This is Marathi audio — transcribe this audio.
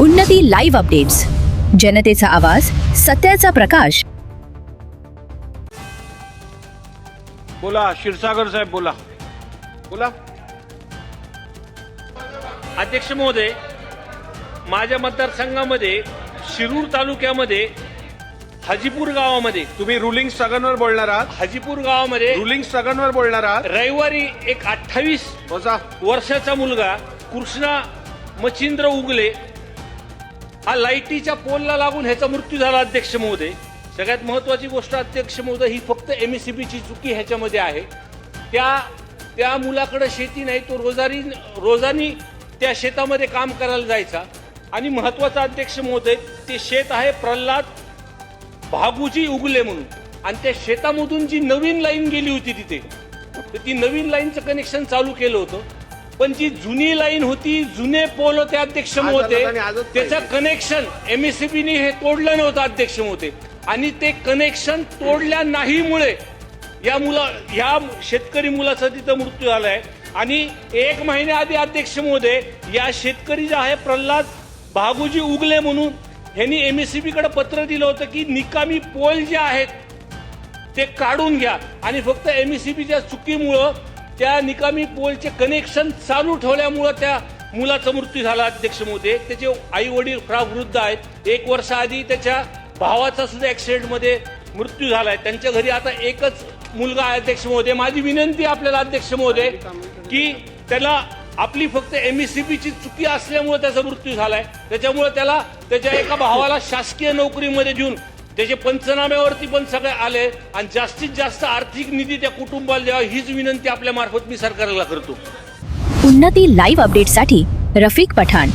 उन्नती लाईव्ह अपडेट्स, जनतेचा आवाज, सत्याचा प्रकाश. बोला क्षीरसागर साहेब, बोला बोला. अध्यक्ष महोदय, माझ्या मतदारसंघामध्ये शिरूर तालुक्यामध्ये हाजीपूर गावामध्ये, तुम्ही रुलिंग सगनवर बोलणार आहात. हाजीपूर गावामध्ये रुलिंग सगनवर बोलणार आहात. रविवारी एक 28 बसा. वर्षाचा मुलगा कृष्णा मच्छिंद्र उगले हा लाईटीच्या पोलला लागून ह्याचा मृत्यू झाला. अध्यक्ष महोदय, सगळ्यात महत्वाची गोष्ट अध्यक्ष महोदय, ही फक्त MSCBची चुकी ह्याच्यामध्ये आहे. त्या मुलाकडे शेती नाही, तो रोजानी त्या शेतामध्ये काम करायला जायचा. आणि महत्वाचा अध्यक्ष महोदय, ते शेत आहे प्रल्हाद भागूजी उगले म्हणून, आणि त्या शेतामधून जी नवीन लाईन गेली होती तिथे, तर ती नवीन लाईनचं कनेक्शन चालू केलं होतं. पण जी जुनी लाईन होती, जुने पोल होते अध्यक्ष महोदय, त्याचं कनेक्शन MSCBने हे तोडलं नव्हतं अध्यक्ष महोदय. आणि ते कनेक्शन तोडल्या नाहीमुळे या शेतकरी मुलाचा तिथं मृत्यू झालाय. आणि 1 महिन्याआधी अध्यक्ष महोदय, या शेतकरी जे आहे प्रल्हाद भागूजी उगले म्हणून, ह्यांनी MSCBकडे पत्र दिलं होतं की निकामी पोल जे आहेत ते काढून घ्या. आणि फक्त MSCBच्या चुकीमुळं त्या निकामी पोलचे कनेक्शन चालू ठेवल्यामुळं त्या मुलाचा मृत्यू झाला. अध्यक्ष महोदय, त्याचे आई वडील फार वृद्ध आहेत. 1 वर्षाआधी त्याच्या भावाचा सुद्धा ऍक्सिडेंटमध्ये मृत्यू झालाय. त्यांच्या घरी आता एकच मुलगा आहे. अध्यक्ष महोदय, माझी विनंती आपल्याला अध्यक्ष महोदय, की त्याला आपली फक्त MSCBची चुकी असल्यामुळे त्याचा मृत्यू झालाय, त्याच्यामुळे त्याला त्याच्या एका भावाला शासकीय नोकरीमध्ये देऊन त्याचे पंचनाम्यावरती पण सगळे आले, आणि जास्तीत जास्त आर्थिक निधी त्या कुटुंबाला द्यावा, हीच विनंती आपल्या मार्फत मी सरकारला करतो. उन्नती लाईव्ह अपडेट्ससाठी रफिक पठाण.